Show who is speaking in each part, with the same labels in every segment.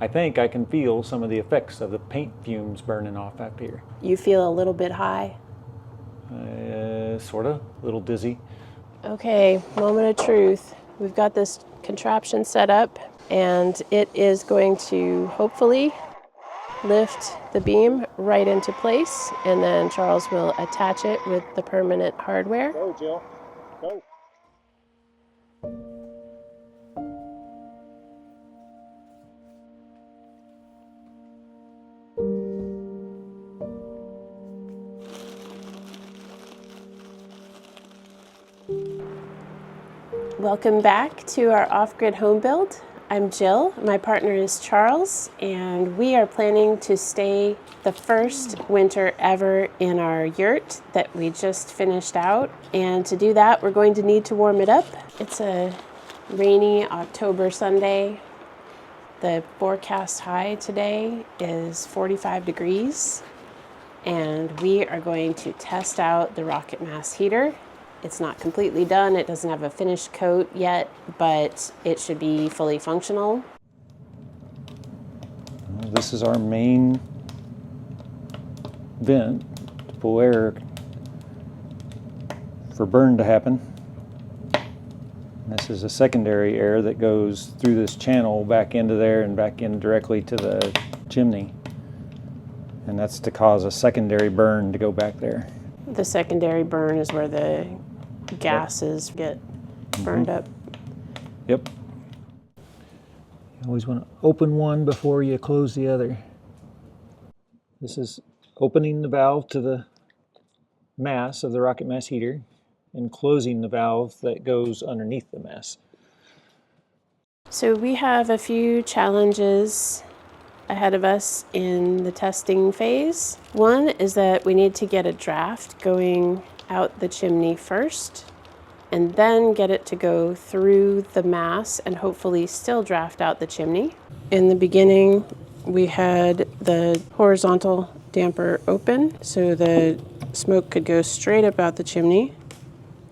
Speaker 1: I think I can feel some of the effects of the paint fumes burning off up here.
Speaker 2: You feel a little bit high?
Speaker 1: Sort of, a little dizzy.
Speaker 2: Okay, moment of truth. We've got this contraption set up, and it is going to hopefully lift the beam right into place, and then Charles will attach it with the permanent hardware.
Speaker 1: Go, Jill. Go.
Speaker 2: Welcome back to our off-grid home build. I'm Jill, my partner is Charles, and we are planning to stay the first winter ever in our yurt that we just finished out. And to do that, we're going to need to warm it up. It's a rainy October Sunday. The forecast high today is 45 degrees, and we are going to test out the rocket mass heater. It's not completely done, it doesn't have a finished coat yet, but it should be fully functional.
Speaker 1: This is our main vent to pull air for burn to happen. This is a secondary air that goes through this channel back into there and back in directly to the chimney. And that's to cause a secondary burn to go back there.
Speaker 2: The secondary burn is where the gases get burned up.
Speaker 1: Yep. You always want to open one before you close the other. This is opening the valve to the mass of the rocket mass heater and closing the valve that goes underneath the mass.
Speaker 2: So we have a few challenges ahead of us in the testing phase. One is that we need to get a draft going out the chimney first, and then get it to go through the mass and hopefully still draft out the chimney. In the beginning, we had the horizontal damper open so the smoke could go straight up out the chimney.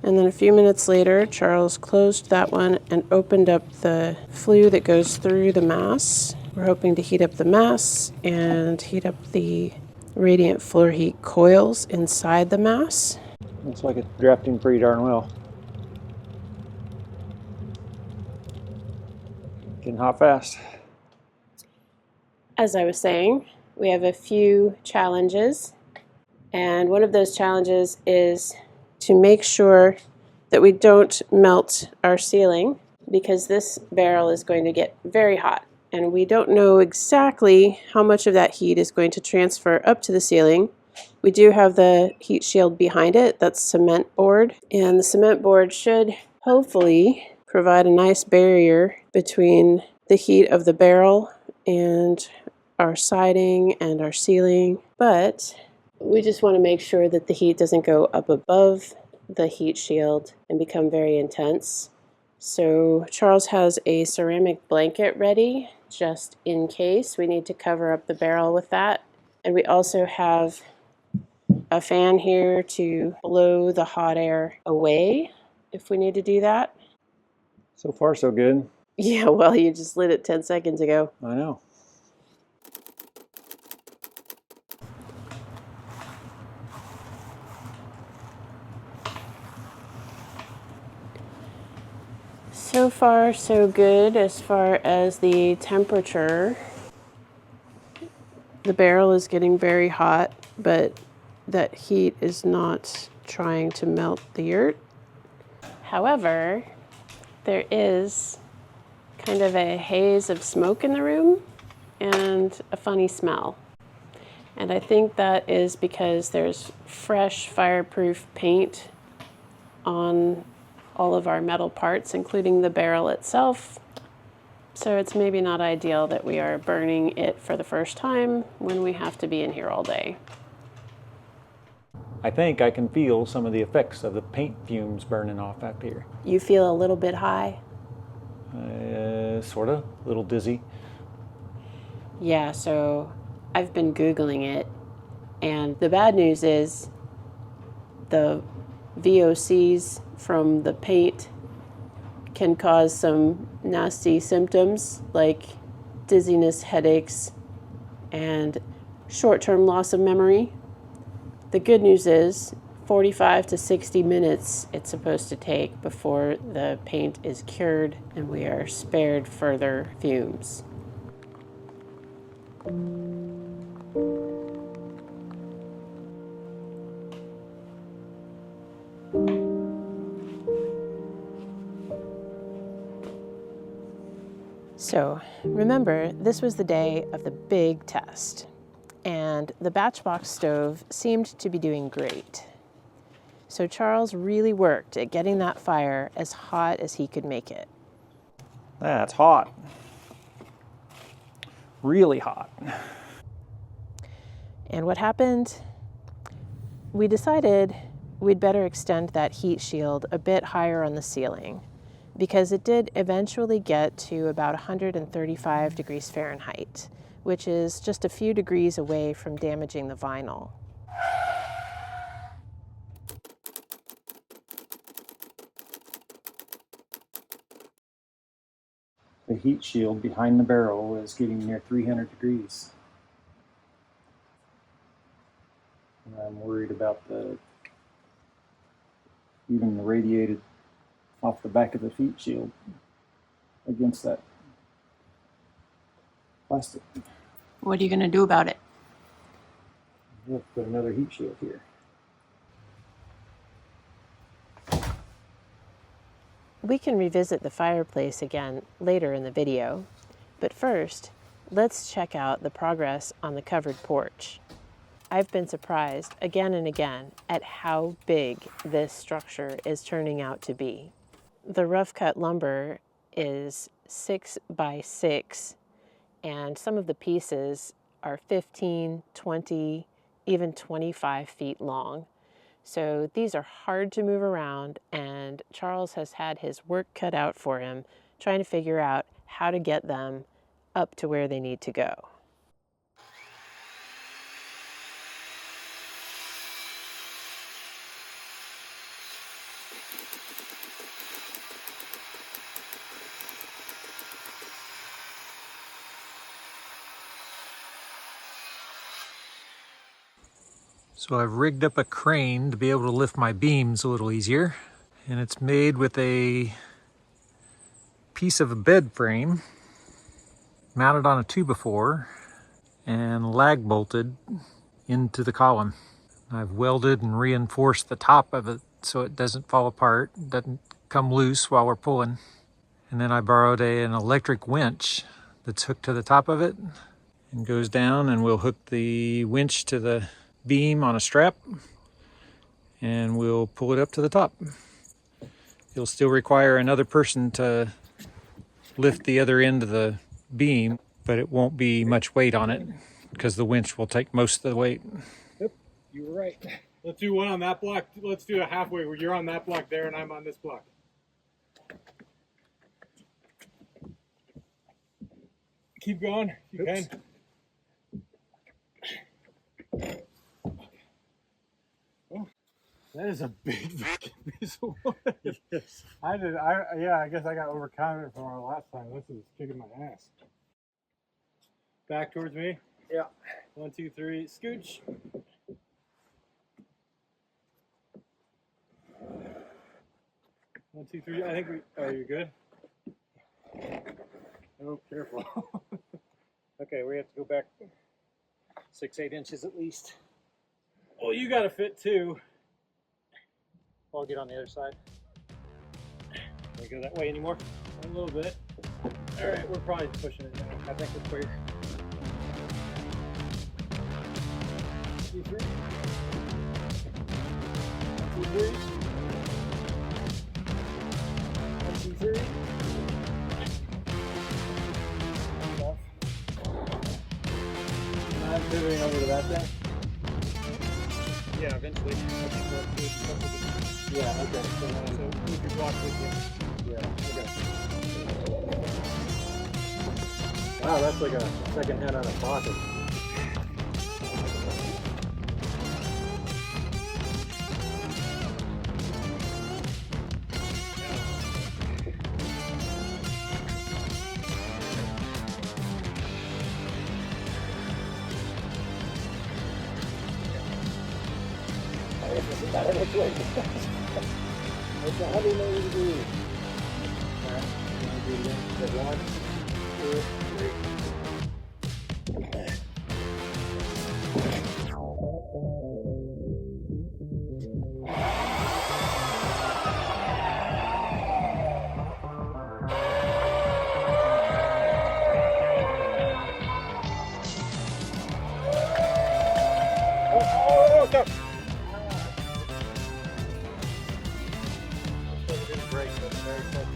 Speaker 2: And then a few minutes later, Charles closed that one and opened up the flue that goes through the mass. We're hoping to heat up the mass and heat up the radiant floor heat coils inside the mass.
Speaker 1: Looks like it's drafting pretty darn well. Getting hot fast.
Speaker 2: As I was saying, we have a few challenges, and one of those challenges is to make sure that we don't melt our ceiling, because this barrel is going to get very hot, and we don't know exactly how much of that heat is going to transfer up to the ceiling. We do have the heat shield behind it, that's cement board, and the cement board should hopefully provide a nice barrier between the heat of the barrel and our siding and our ceiling, but we just want to make sure that the heat doesn't go up above the heat shield and become very intense. So Charles has a ceramic blanket ready just in case we need to cover up the barrel with that, and we also have a fan here to blow the hot air away if we need to do that.
Speaker 1: So far, so good.
Speaker 2: Yeah, well, you just lit it 10 seconds ago.
Speaker 1: I know.
Speaker 2: So far, so good as far as the temperature. The barrel is getting very hot, but that heat is not trying to melt the yurt. However, there is kind of a haze of smoke in the room and a funny smell. And I think that is because there's fresh fireproof paint on all of our metal parts, including the barrel itself. So it's maybe not ideal that we are burning it for the first time when we have to be in here all day.
Speaker 1: I think I can feel some of the effects of the paint fumes burning off up here.
Speaker 2: You feel a little bit high?
Speaker 1: Sort of, a little dizzy.
Speaker 2: Yeah, so I've been Googling it, and the bad news is the VOCs from the paint can cause some nasty symptoms like dizziness, headaches, and short-term loss of memory. The good news is 45 to 60 minutes it's supposed to take before the paint is cured and we are spared further fumes. So remember, this was the day of the big test, and the batchbox stove seemed to be doing great. So Charles really worked at getting that fire as hot as he could make it.
Speaker 1: That's hot. Really hot.
Speaker 2: And what happened? We decided we'd better extend that heat shield a bit higher on the ceiling, because it did eventually get to about 135 degrees Fahrenheit, which is just a few degrees away from damaging the vinyl.
Speaker 1: The heat shield behind the barrel is getting near 300 degrees. And I'm worried about even the radiated off the back of the heat shield against that plastic.
Speaker 2: What are you going to do about it?
Speaker 1: We'll put another heat shield here.
Speaker 2: We can revisit the fireplace again later in the video, but first, let's check out the progress on the covered porch. I've been surprised again and again at how big this structure is turning out to be. The rough cut lumber is 6 by 6, and some of the pieces are 15, 20, even 25 feet long. So these are hard to move around, and Charles has had his work cut out for him trying to figure out how to get them up to where they need to go.
Speaker 1: So I've rigged up a crane to be able to lift my beams a little easier. And it's made with a piece of a bed frame mounted on a 2x4 and lag bolted into the column. I've welded and reinforced the top of it so it doesn't fall apart, doesn't come loose while we're pulling. And then I borrowed an electric winch that's hooked to the top of it and goes down, and we'll hook the winch to the beam on a strap and we'll pull it up to the top. It'll still require another person to lift the other end of the beam, but it won't be much weight on it because the winch will take most of the weight.
Speaker 3: Yep, you were right. Let's do one on that block. Let's do a halfway where you're on that block there and I'm on this block. Keep going. You can. Oh, that is a big fucking piece of wood. Yes. I guess I got overconfident from our last time. This is kicking my ass. Back towards me. Yeah. 1, 2, 3. Scooch. 1, 2, 3. I think we. Oh, you're good. Oh, careful. Okay, we have to go back
Speaker 1: 6-8 inches at least.
Speaker 3: Well, you got to fit too.
Speaker 1: I'll get on the other side.
Speaker 3: Can we go that way anymore? A little bit. All right, we're probably pushing it now. I think it's clear. 2, 3. 2, 3. 1, 2, 3. I'm pivoting over to that thing. Yeah, eventually. Yeah, okay. So move your block with you. Yeah, okay. Wow, that's like a second hand on a pocket. It's 180 degrees. Alright, I'm gonna do it again. Get 1, 2, 3. Oh, stop! So it didn't break, but it's very flexible.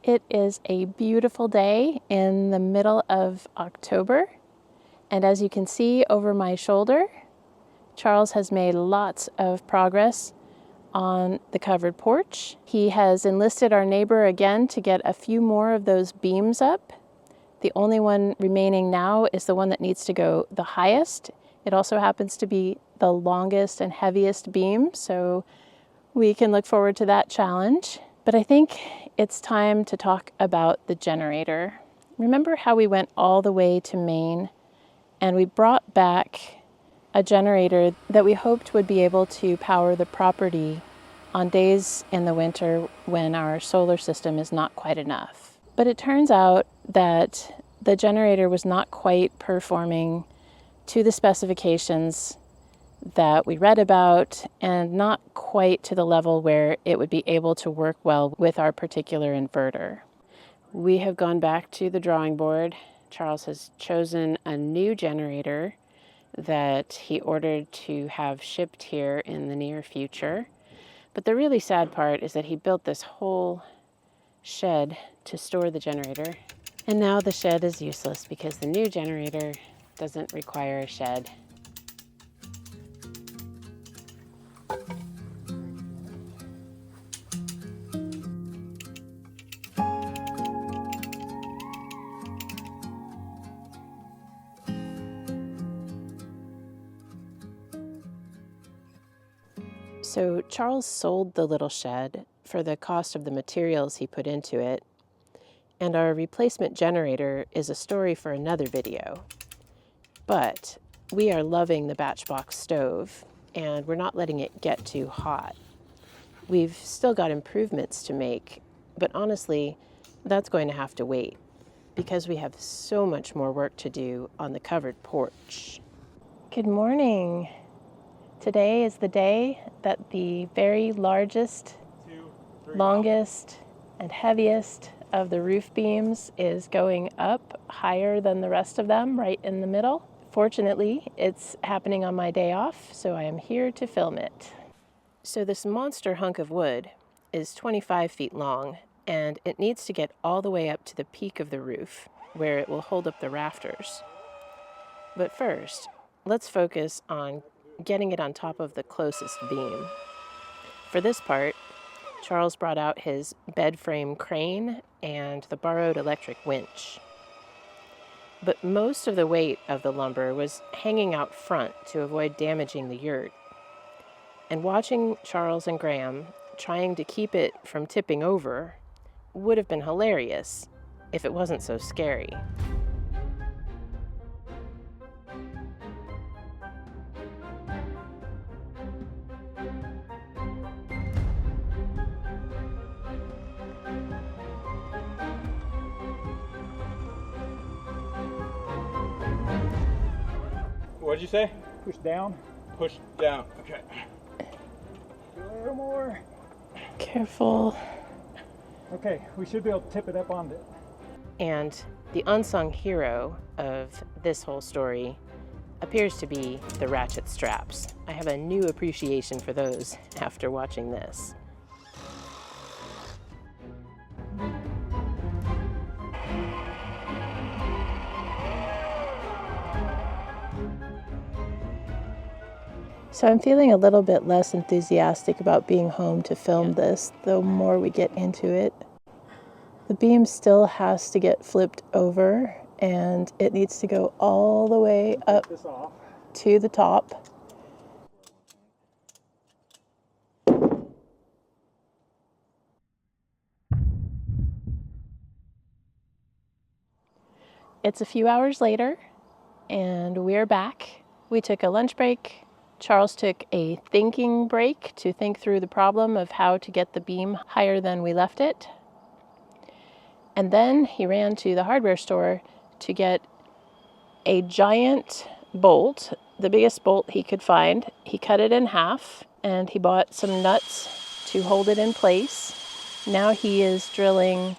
Speaker 2: It is a beautiful day in the middle of October, and as you can see over my shoulder, Charles has made lots of progress on the covered porch. He has enlisted our neighbor again to get a few more of those beams up. The only one remaining now is the one that needs to go the highest. It also happens to be the longest and heaviest beam, so we can look forward to that challenge. But I think it's time to talk about the generator. Remember how we went all the way to Maine and we brought back a generator that we hoped would be able to power the property on days in the winter when our solar system is not quite enough. But it turns out that the generator was not quite performing to the specifications that we read about, and not quite to the level where it would be able to work well with our particular inverter. We have gone back to the drawing board. Charles has chosen a new generator that he ordered to have shipped here in the near future. But the really sad part is that he built this whole shed to store the generator, and now the shed is useless because the new generator doesn't require a shed. So Charles sold the little shed for the cost of the materials he put into it, and our replacement generator is a story for another video. But we are loving the Batchbox stove, and we're not letting it get too hot. We've still got improvements to make, but honestly, that's going to have to wait because we have so much more work to do on the covered porch. Good morning. Today is the day that the very largest, longest, and heaviest of the roof beams is going up higher than the rest of them, right in the middle. Fortunately, it's happening on my day off, so I am here to film it. So this monster hunk of wood is 25 feet long, and it needs to get all the way up to the peak of the roof, where it will hold up the rafters. But first, let's focus on getting it on top of the closest beam. For this part, Charles brought out his bed frame crane and the borrowed electric winch. But most of the weight of the lumber was hanging out front to avoid damaging the yurt. And watching Charles and Graham trying to keep it from tipping over would have been hilarious if it wasn't so scary.
Speaker 3: What'd you say?
Speaker 1: Push down.
Speaker 3: Push down. Okay.
Speaker 1: A little more.
Speaker 2: Careful.
Speaker 1: Okay, we should be able to tip it up onto it.
Speaker 2: And the unsung hero of this whole story appears to be the ratchet straps. I have a new appreciation for those after watching this. So I'm feeling a little bit less enthusiastic about being home to film this, the more we get into it. The beam still has to get flipped over, and it needs to go all the way up
Speaker 1: This off.
Speaker 2: to the top. It's a few hours later, and we're back. We took a lunch break. Charles took a thinking break to think through the problem of how to get the beam higher than we left it. And then he ran to the hardware store to get a giant bolt, the biggest bolt he could find. He cut it in half, and he bought some nuts to hold it in place. Now he is drilling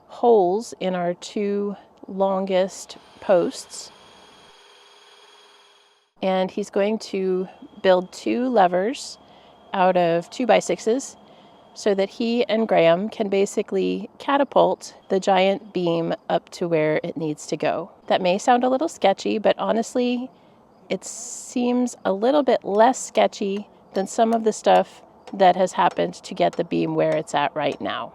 Speaker 2: holes in our two longest posts. And he's going to build two levers out of 2x6s so that he and Graham can basically catapult the giant beam up to where it needs to go. That may sound a little sketchy, but honestly, it seems a little bit less sketchy than some of the stuff that has happened to get the beam where it's at right now.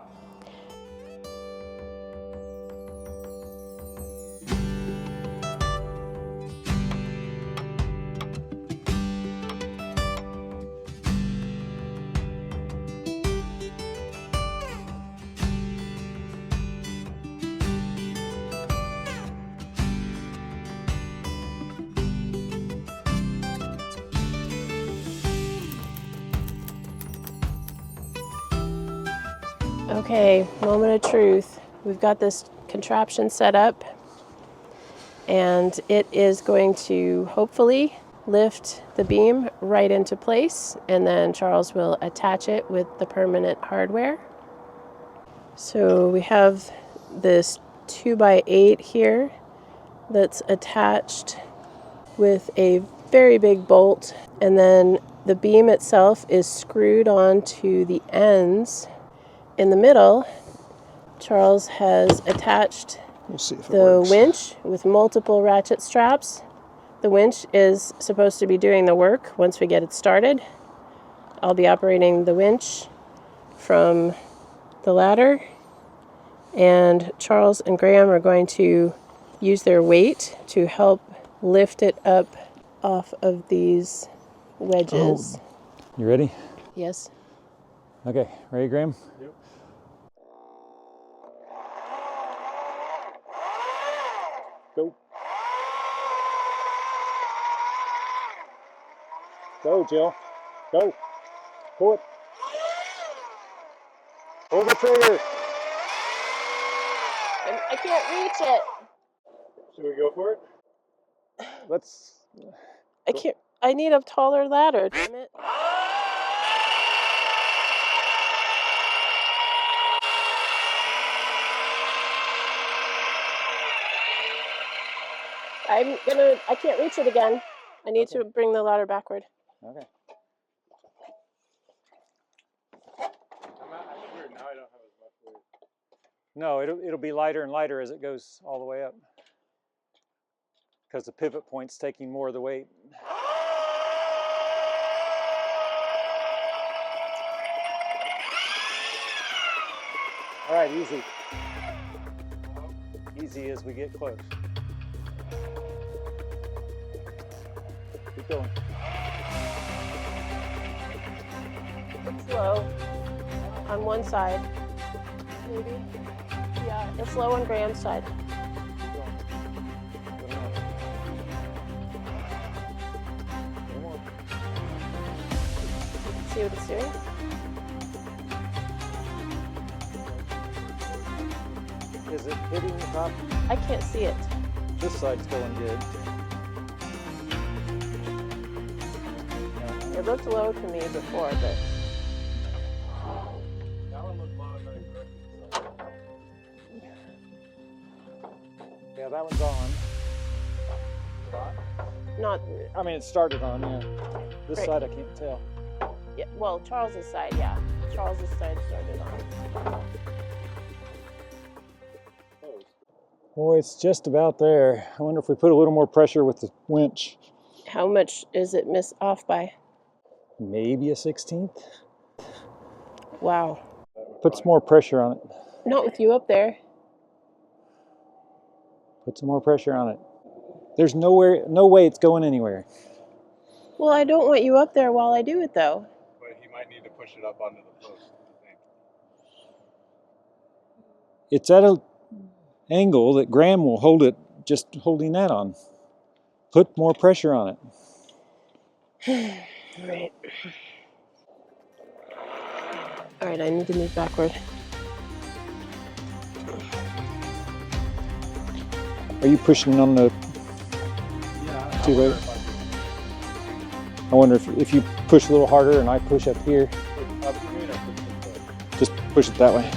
Speaker 2: Okay, moment of truth. We've got this contraption set up, and it is going to hopefully lift the beam right into place, and then Charles will attach it with the permanent hardware. So we have this 2x8 here that's attached with a very big bolt, and then the beam itself is screwed onto the ends. In the middle, Charles has attached
Speaker 1: We'll see if it
Speaker 2: the
Speaker 1: works.
Speaker 2: winch with multiple ratchet straps. The winch is supposed to be doing the work once we get it started. I'll be operating the winch from the ladder, and Charles and Graham are going to use their weight to help lift it up off of these wedges.
Speaker 1: You ready?
Speaker 2: Yes.
Speaker 1: Okay, ready, Graham?
Speaker 3: Yep.
Speaker 1: Go. Go, Jill. Go. Pull it. Pull the trigger.
Speaker 2: I can't reach it.
Speaker 3: Should we go for it?
Speaker 1: Let's.
Speaker 2: I can't. I need a taller ladder, damn it. I can't reach it again. I need to bring the ladder backward.
Speaker 1: Okay.
Speaker 3: I'm weird now. I don't have as much weight.
Speaker 1: No, it'll be lighter and lighter as it goes all the way up, because the pivot point's taking more of the weight. All right, easy. Easy as we get close. Keep going.
Speaker 2: It's low on one side. Maybe. Yeah, it's low on Graham's side. See what it's doing?
Speaker 1: Is it hitting the top?
Speaker 2: I can't see it.
Speaker 1: This side's going good.
Speaker 2: It looked low to me before, but
Speaker 3: That one looked low and then it corrected itself.
Speaker 1: Yeah, that one's on.
Speaker 2: not.
Speaker 1: I mean, it started on, yeah. This
Speaker 2: Right.
Speaker 1: side I can't tell.
Speaker 2: Yeah, well, Charles's side, yeah. Charles's side started on.
Speaker 1: Boy, it's just about there. I wonder if we put a little more pressure with the winch.
Speaker 2: How much is it off by?
Speaker 1: Maybe a 16th.
Speaker 2: Wow.
Speaker 1: Put some more pressure on it.
Speaker 2: Not with you up there.
Speaker 1: Put some more pressure on it. There's no way it's going anywhere.
Speaker 2: Well, I don't want you up there while I do it, though.
Speaker 3: But he might need to push it up onto the post, I think.
Speaker 1: It's at an angle that Graham will hold it, just holding that on. Put more pressure on it.
Speaker 2: All right. All right, I need to move backward.
Speaker 1: Are you pushing on the
Speaker 3: Yeah.
Speaker 1: too late? I wonder if you push a little harder and I push up here, just push it that way.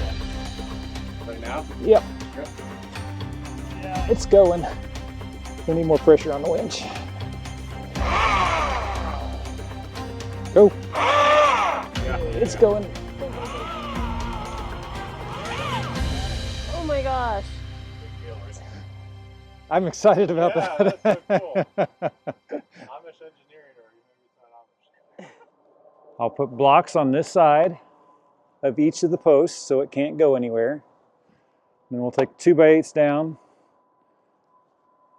Speaker 3: Right now?
Speaker 1: Yep.
Speaker 3: Yep.
Speaker 1: Yeah, it's going. We need more pressure on the winch. Go.
Speaker 3: Yeah.
Speaker 1: It's going.
Speaker 2: Oh my gosh.
Speaker 1: I'm excited about
Speaker 3: Yeah,
Speaker 1: that.
Speaker 3: that's so cool. Amish engineering, or maybe it's not Amish.
Speaker 1: I'll put blocks on this side of each of the posts so it can't go anywhere. Then we'll take 2x8s down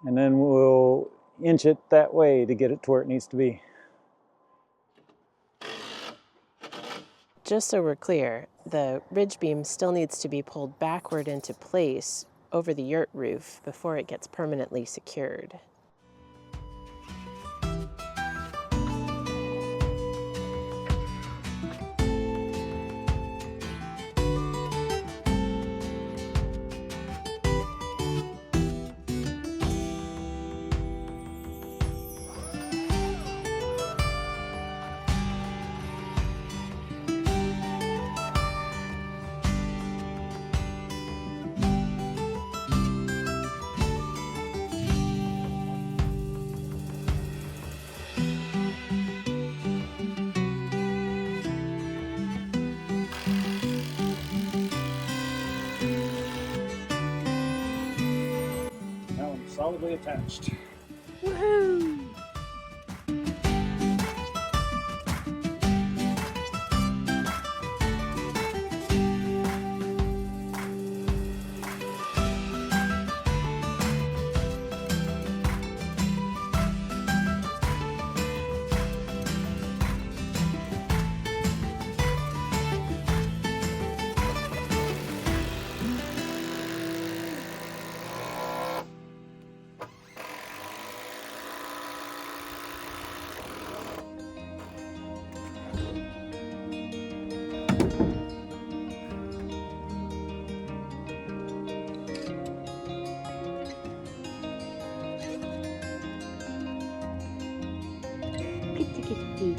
Speaker 1: and then we'll inch it that way to get it to where it needs to be.
Speaker 2: Just so we're clear, the ridge beam still needs to be pulled backward into place over the yurt roof before it gets permanently secured.
Speaker 1: That one's solidly attached.
Speaker 2: Woohoo! Kitty kitty.